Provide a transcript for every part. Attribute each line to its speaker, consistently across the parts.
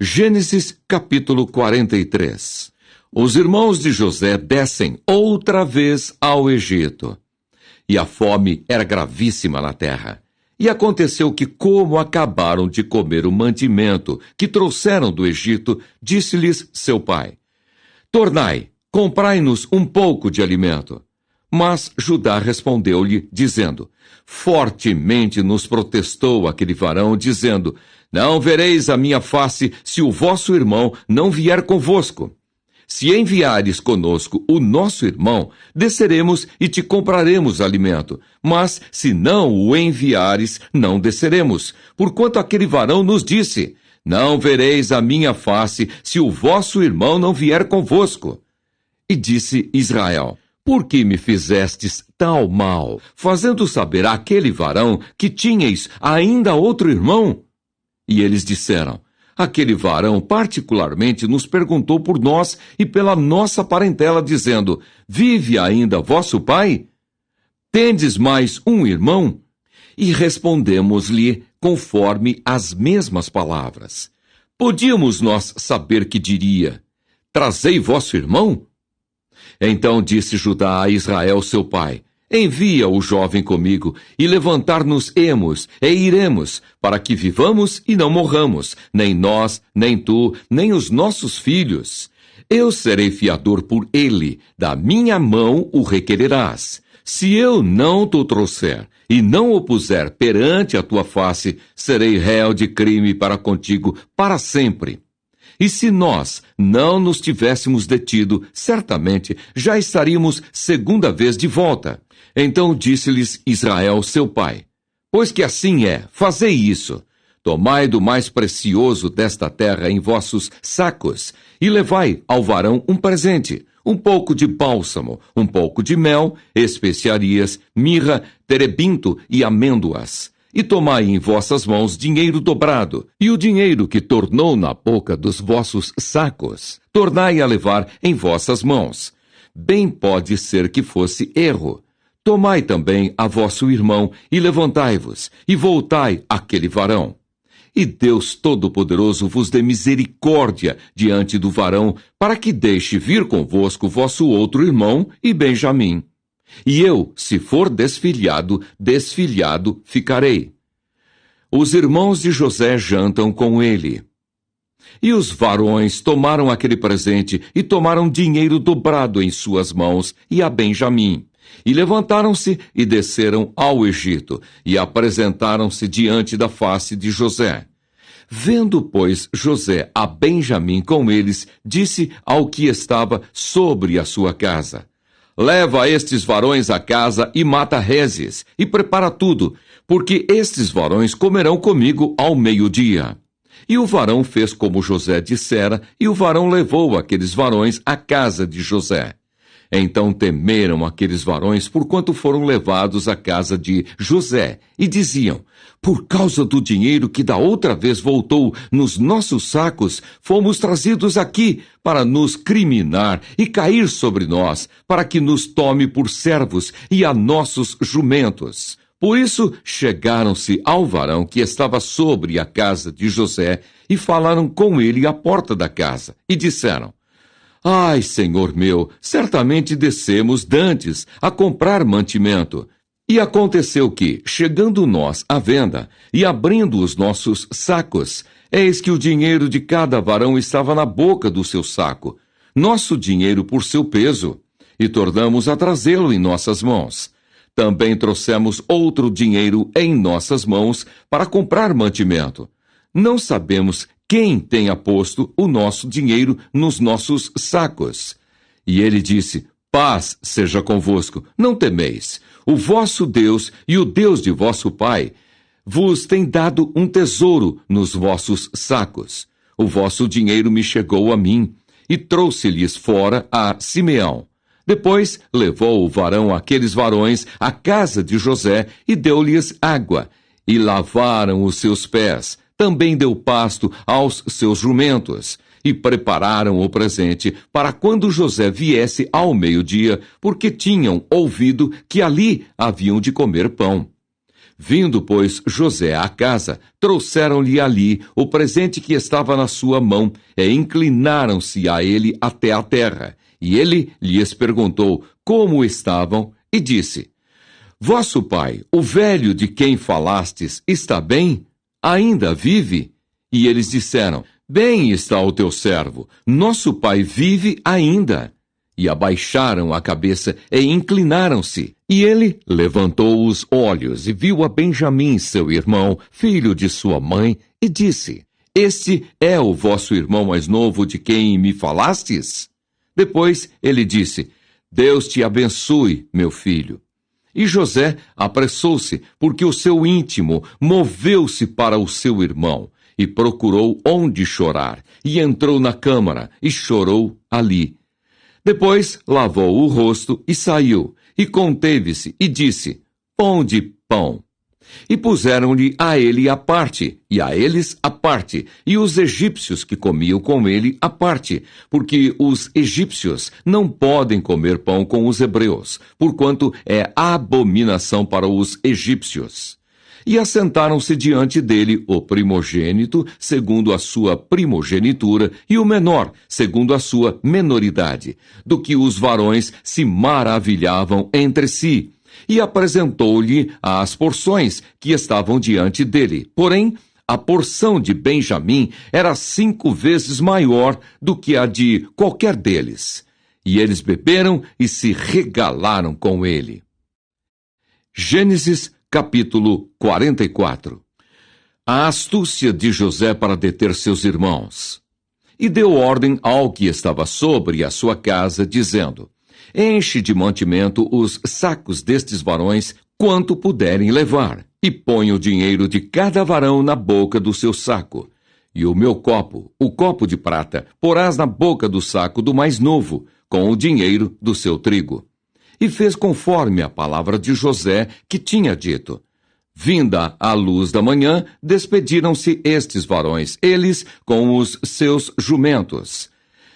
Speaker 1: Gênesis capítulo 43. Os irmãos de José descem outra vez ao Egito. E a fome era gravíssima na terra. E aconteceu que, como acabaram de comer o mantimento que trouxeram do Egito, disse-lhes seu pai: Tornai, comprai-nos um pouco de alimento. Mas Judá respondeu-lhe, dizendo: Fortemente nos protestou aquele varão, dizendo: Não vereis a minha face se o vosso irmão não vier convosco. Se enviares conosco o nosso irmão, desceremos e te compraremos alimento. Mas se não o enviares, não desceremos, porquanto aquele varão nos disse: Não vereis a minha face se o vosso irmão não vier convosco. E disse Israel: Por que me fizestes tal mal, fazendo saber àquele varão que tinhais ainda outro irmão? E eles disseram: Aquele varão particularmente nos perguntou por nós e pela nossa parentela, dizendo: Vive ainda vosso pai? Tendes mais um irmão? E respondemos-lhe conforme as mesmas palavras. Podíamos nós saber que diria: Trazei vosso irmão? Então disse Judá a Israel seu pai: Envia o jovem comigo, e levantar-nos-emos, e iremos, para que vivamos e não morramos, nem nós, nem tu, nem os nossos filhos. Eu serei fiador por ele, da minha mão o requererás. Se eu não te trouxer, e não o puser perante a tua face, serei réu de crime para contigo para sempre. E se nós não nos tivéssemos detido, certamente já estaríamos segunda vez de volta. Então disse-lhes Israel seu pai: Pois que assim é, fazei isso. Tomai do mais precioso desta terra em vossos sacos, e levai ao varão um presente, um pouco de bálsamo, um pouco de mel, especiarias, mirra, terebinto e amêndoas. E tomai em vossas mãos dinheiro dobrado, e o dinheiro que tornou na boca dos vossos sacos, tornai a levar em vossas mãos. Bem pode ser que fosse erro. Tomai também a vosso irmão, e levantai-vos, e voltai àquele varão. E Deus Todo-Poderoso vos dê misericórdia diante do varão, para que deixe vir convosco vosso outro irmão e Benjamim. E eu, se for desfilhado, desfilhado ficarei. Os irmãos de José jantam com ele. E os varões tomaram aquele presente e tomaram dinheiro dobrado em suas mãos e a Benjamim. E levantaram-se e desceram ao Egito e apresentaram-se diante da face de José. Vendo, pois, José a Benjamim com eles, disse ao que estava sobre a sua casa: Leva estes varões a casa e mata reses, e prepara tudo, porque estes varões comerão comigo ao meio-dia. E o varão fez como José dissera, e o varão levou aqueles varões à casa de José. Então temeram aqueles varões, porquanto foram levados à casa de José, e diziam: Por causa do dinheiro que da outra vez voltou nos nossos sacos, fomos trazidos aqui para nos criminar e cair sobre nós, para que nos tome por servos e a nossos jumentos. Por isso chegaram-se ao varão que estava sobre a casa de José, e falaram com ele à porta da casa, e disseram: Ai, senhor meu, certamente descemos dantes a comprar mantimento. E aconteceu que, chegando nós à venda, e abrindo os nossos sacos, eis que o dinheiro de cada varão estava na boca do seu saco, nosso dinheiro por seu peso, e tornamos a trazê-lo em nossas mãos. Também trouxemos outro dinheiro em nossas mãos para comprar mantimento. Não sabemos quem tenha posto o nosso dinheiro nos nossos sacos. E ele disse: Paz seja convosco, não temeis. O vosso Deus e o Deus de vosso pai vos tem dado um tesouro nos vossos sacos. O vosso dinheiro me chegou a mim, e trouxe-lhes fora a Simeão. Depois levou o varão aqueles varões à casa de José e deu-lhes água, e lavaram os seus pés. Também deu pasto aos seus jumentos, e prepararam o presente para quando José viesse ao meio-dia, porque tinham ouvido que ali haviam de comer pão. Vindo, pois, José à casa, trouxeram-lhe ali o presente que estava na sua mão, e inclinaram-se a ele até a terra. E ele lhes perguntou como estavam, e disse: Vosso pai, o velho de quem falastes, está bem? Ainda vive? E eles disseram: Bem está o teu servo, nosso pai vive ainda. E abaixaram a cabeça e inclinaram-se. E ele levantou os olhos e viu a Benjamim, seu irmão, filho de sua mãe, e disse: Este é o vosso irmão mais novo de quem me falastes? Depois ele disse: Deus te abençoe, meu filho. E José apressou-se, porque o seu íntimo moveu-se para o seu irmão, e procurou onde chorar, e entrou na câmara, e chorou ali. Depois lavou o rosto e saiu, e conteve-se, e disse: Ponde pão. E puseram-lhe a ele a parte, e a eles a parte, e os egípcios que comiam com ele a parte, porque os egípcios não podem comer pão com os hebreus, porquanto é abominação para os egípcios. E assentaram-se diante dele o primogênito, segundo a sua primogenitura, e o menor, segundo a sua menoridade, do que os varões se maravilhavam entre si. E apresentou-lhe as porções que estavam diante dele. Porém, a porção de Benjamim era 5 vezes maior do que a de qualquer deles. E eles beberam e se regalaram com ele. Gênesis capítulo 44. A astúcia de José para deter seus irmãos. E deu ordem ao que estava sobre a sua casa, dizendo: Enche de mantimento os sacos destes varões, quanto puderem levar, e põe o dinheiro de cada varão na boca do seu saco. E o meu copo, o copo de prata, porás na boca do saco do mais novo, com o dinheiro do seu trigo. E fez conforme a palavra de José, que tinha dito. Vinda a luz da manhã, despediram-se estes varões, eles com os seus jumentos.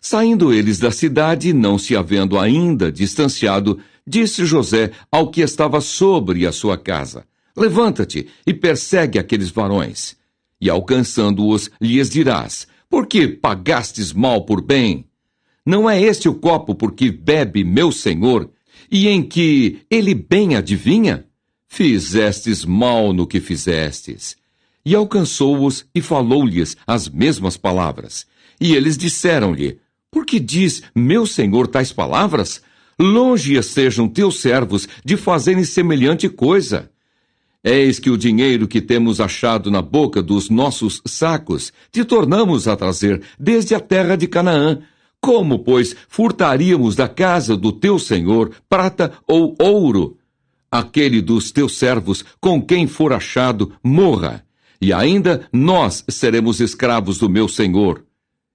Speaker 1: Saindo eles da cidade, não se havendo ainda distanciado, disse José ao que estava sobre a sua casa: Levanta-te e persegue aqueles varões. E alcançando-os, lhes dirás: Por que pagastes mal por bem? Não é este o copo por que bebe meu senhor, e em que ele bem adivinha? Fizestes mal no que fizestes. E alcançou-os e falou-lhes as mesmas palavras. E eles disseram-lhe: Por que diz meu senhor tais palavras? Longe estejam teus servos de fazerem semelhante coisa. Eis que o dinheiro que temos achado na boca dos nossos sacos te tornamos a trazer desde a terra de Canaã. Como, pois, furtaríamos da casa do teu senhor prata ou ouro? Aquele dos teus servos com quem for achado, morra, e ainda nós seremos escravos do meu senhor.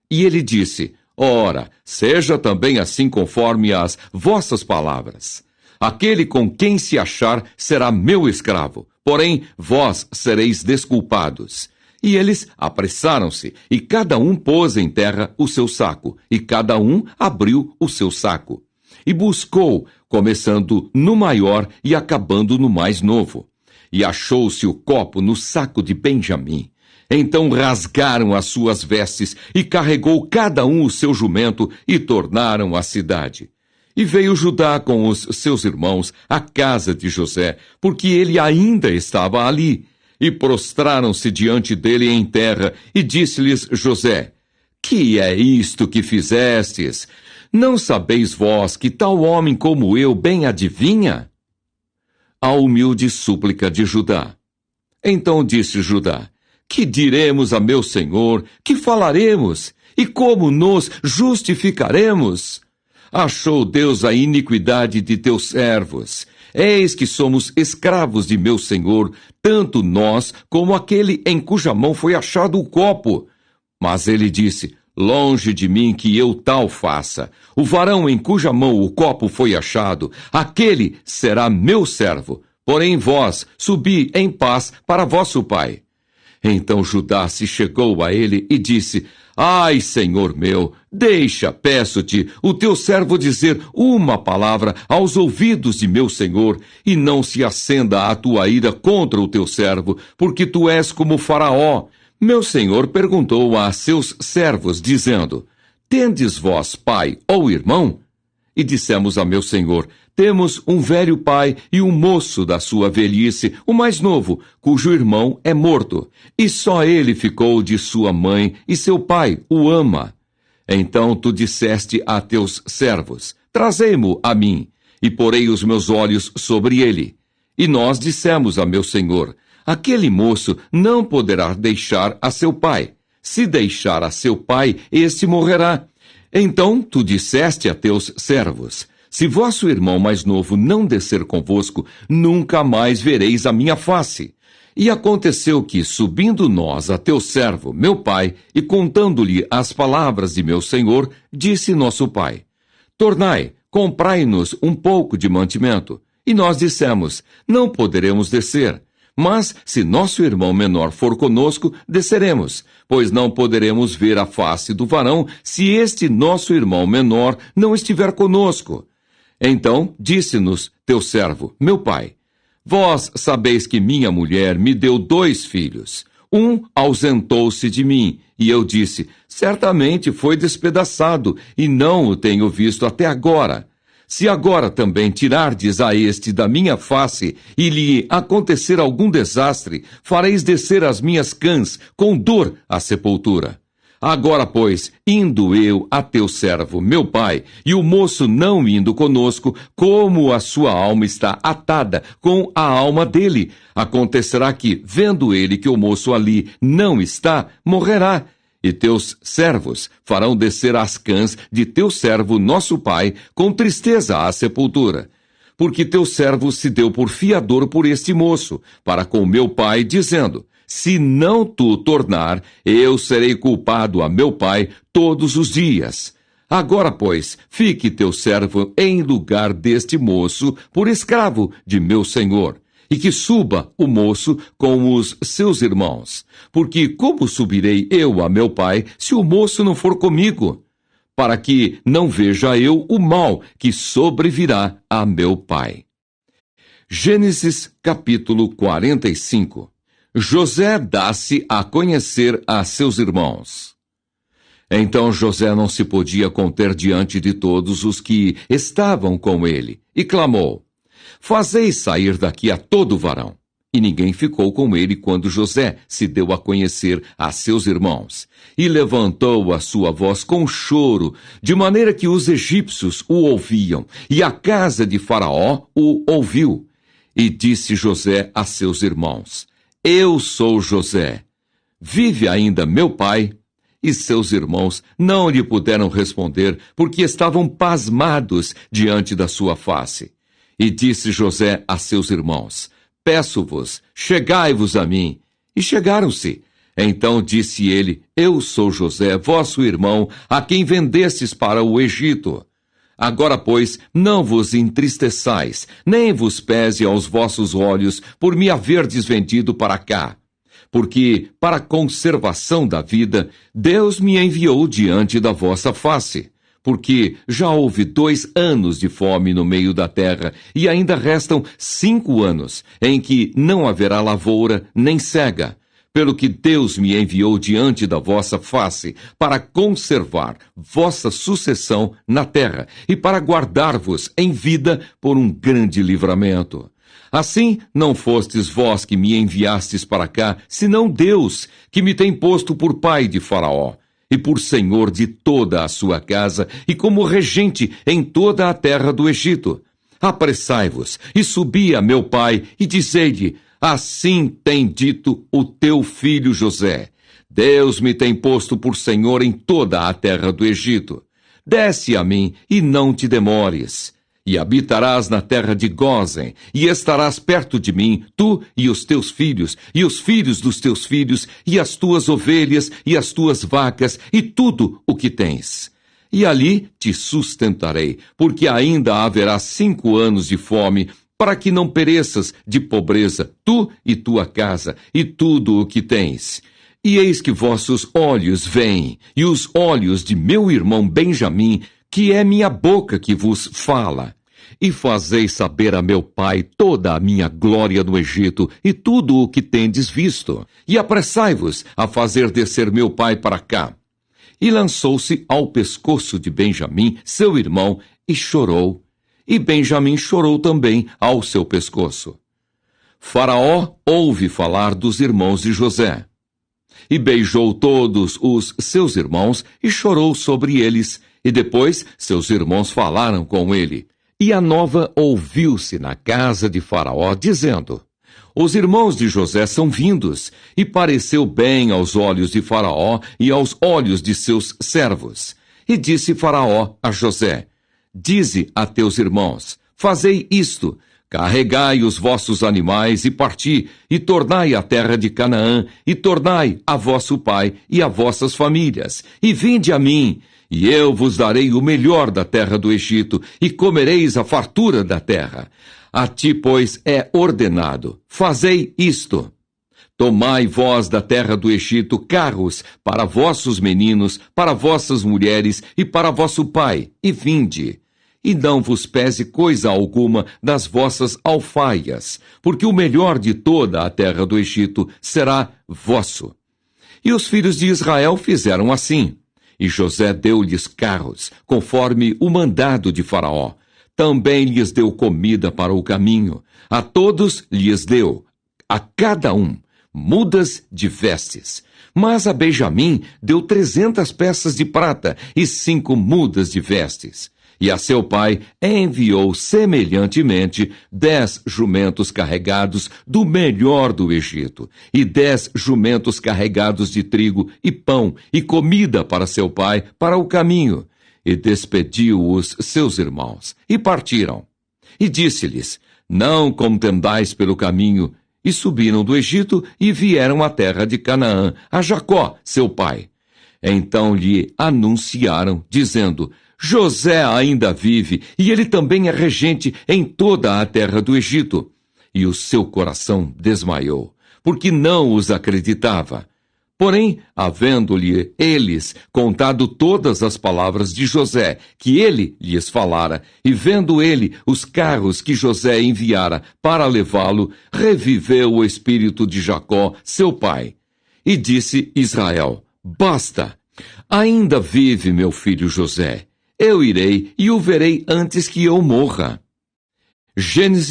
Speaker 1: E ele disse: Ora, seja também assim conforme as vossas palavras. Aquele com quem se achar será meu escravo, porém vós sereis desculpados. E eles apressaram-se, e cada um pôs em terra o seu saco, e cada um abriu o seu saco. E buscou, começando no maior e acabando no mais novo. E achou-se o copo no saco de Benjamim. Então rasgaram as suas vestes, e carregou cada um o seu jumento, e tornaram à cidade. E veio Judá com os seus irmãos à casa de José, porque ele ainda estava ali. E prostraram-se diante dele em terra, e disse-lhes José: Que é isto que fizestes? Não sabeis vós que tal homem como eu bem adivinha? A humilde súplica de Judá. Então disse Judá: Que diremos a meu senhor? Que falaremos? E como nos justificaremos? Achou Deus a iniquidade de teus servos. Eis que somos escravos de meu senhor, tanto nós como aquele em cuja mão foi achado o copo. Mas ele disse: Longe de mim que eu tal faça. O varão em cuja mão o copo foi achado, aquele será meu servo. Porém vós subi em paz para vosso pai. Então Judá se chegou a ele e disse: Ai, Senhor meu, deixa, peço-te, o teu servo dizer uma palavra aos ouvidos de meu senhor, e não se acenda a tua ira contra o teu servo, porque tu és como Faraó. Meu senhor perguntou a seus servos, dizendo: Tendes vós pai ou irmão? E dissemos a meu senhor: Temos um velho pai e um moço da sua velhice, o mais novo, cujo irmão é morto, e só ele ficou de sua mãe, e seu pai o ama. Então tu disseste a teus servos: Trazei-mo a mim, e porei os meus olhos sobre ele. E nós dissemos a meu senhor: Aquele moço não poderá deixar a seu pai. Se deixar a seu pai, este morrerá. Então tu disseste a teus servos: Se vosso irmão mais novo não descer convosco, nunca mais vereis a minha face. E aconteceu que, subindo nós a teu servo, meu pai, e contando-lhe as palavras de meu senhor, disse nosso pai: Tornai, comprai-nos um pouco de mantimento. E nós dissemos: Não poderemos descer. Mas, se nosso irmão menor for conosco, desceremos, pois não poderemos ver a face do varão, se este nosso irmão menor não estiver conosco. Então disse-nos teu servo, meu pai: Vós sabeis que minha mulher me deu 2 filhos. Um ausentou-se de mim, e eu disse: Certamente foi despedaçado, e não o tenho visto até agora. Se agora também tirardes a este da minha face, e lhe acontecer algum desastre, fareis descer as minhas cãs com dor à sepultura. Agora, pois, indo eu a teu servo, meu pai, e o moço não indo conosco, como a sua alma está atada com a alma dele, acontecerá que, vendo ele que o moço ali não está, morrerá. E teus servos farão descer as cãs de teu servo, nosso pai, com tristeza à sepultura. Porque teu servo se deu por fiador por este moço, para com meu pai, dizendo: Se não tu tornar, eu serei culpado a meu pai todos os dias. Agora, pois, fique teu servo em lugar deste moço por escravo de meu senhor. E que suba o moço com os seus irmãos. Porque como subirei eu a meu pai, se o moço não for comigo? Para que não veja eu o mal que sobrevirá a meu pai. Gênesis capítulo 45. José dá-se a conhecer a seus irmãos. Então José não se podia conter diante de todos os que estavam com ele, e clamou: Fazeis sair daqui a todo varão. E ninguém ficou com ele quando José se deu a conhecer a seus irmãos. E levantou a sua voz com choro, de maneira que os egípcios o ouviam, e a casa de Faraó o ouviu. E disse José a seus irmãos: Eu sou José. Vive ainda meu pai? E seus irmãos não lhe puderam responder, porque estavam pasmados diante da sua face. E disse José a seus irmãos: Peço-vos, chegai-vos a mim. E chegaram-se. Então disse ele: Eu sou José, vosso irmão, a quem vendestes para o Egito. Agora, pois, não vos entristeçais, nem vos pese aos vossos olhos por me haverdes vendido para cá. Porque, para a conservação da vida, Deus me enviou diante da vossa face. Porque já houve 2 anos de fome no meio da terra, e ainda restam 5 anos, em que não haverá lavoura nem cega. Pelo que Deus me enviou diante da vossa face, para conservar vossa sucessão na terra, e para guardar-vos em vida por um grande livramento. Assim, não fostes vós que me enviastes para cá, senão Deus, que me tem posto por pai de Faraó, e por senhor de toda a sua casa, e como regente em toda a terra do Egito. Apressai-vos, e subi a meu pai, e dizei-lhe: Assim tem dito o teu filho José: Deus me tem posto por senhor em toda a terra do Egito. Desce a mim, e não te demores. E habitarás na terra de Gósen, e estarás perto de mim, tu e os teus filhos, e os filhos dos teus filhos, e as tuas ovelhas, e as tuas vacas, e tudo o que tens. E ali te sustentarei, porque ainda haverá 5 anos de fome, para que não pereças de pobreza, tu e tua casa, e tudo o que tens. E eis que vossos olhos veem, e os olhos de meu irmão Benjamim, que é minha boca que vos fala. E fazeis saber a meu pai toda a minha glória no Egito, e tudo o que tendes visto. E apressai-vos a fazer descer meu pai para cá. E lançou-se ao pescoço de Benjamim, seu irmão, e chorou. E Benjamim chorou também ao seu pescoço. Faraó ouve falar dos irmãos de José. E beijou todos os seus irmãos e chorou sobre eles. E depois seus irmãos falaram com ele. E a nova ouviu-se na casa de Faraó, dizendo: Os irmãos de José são vindos. E pareceu bem aos olhos de Faraó e aos olhos de seus servos. E disse Faraó a José: Dize a teus irmãos: Fazei isto. Carregai os vossos animais e parti, e tornai à terra de Canaã, e tornai a vosso pai e a vossas famílias, e vinde a mim, e eu vos darei o melhor da terra do Egito, e comereis a fartura da terra. A ti, pois, é ordenado: fazei isto. Tomai vós da terra do Egito carros para vossos meninos, para vossas mulheres e para vosso pai, e vinde. E não vos pese coisa alguma das vossas alfaias, porque o melhor de toda a terra do Egito será vosso. E os filhos de Israel fizeram assim. E José deu-lhes carros, conforme o mandado de Faraó. Também lhes deu comida para o caminho. A todos lhes deu, a cada um, mudas de vestes. Mas a Benjamim deu 300 peças de prata e 5 mudas de vestes. E a seu pai enviou semelhantemente 10 jumentos carregados do melhor do Egito, e 10 jumentos carregados de trigo e pão, e comida para seu pai para o caminho. E despediu os seus irmãos, e partiram. E disse-lhes: Não contendais pelo caminho. E subiram do Egito e vieram à terra de Canaã, a Jacó, seu pai. Então lhe anunciaram, dizendo: José ainda vive, e ele também é regente em toda a terra do Egito. E o seu coração desmaiou, porque não os acreditava. Porém, havendo-lhe eles contado todas as palavras de José, que ele lhes falara, e vendo ele os carros que José enviara para levá-lo, reviveu o espírito de Jacó, seu pai. E disse Israel: Basta, ainda vive meu filho José. Eu irei e o verei antes que eu morra. Gênesis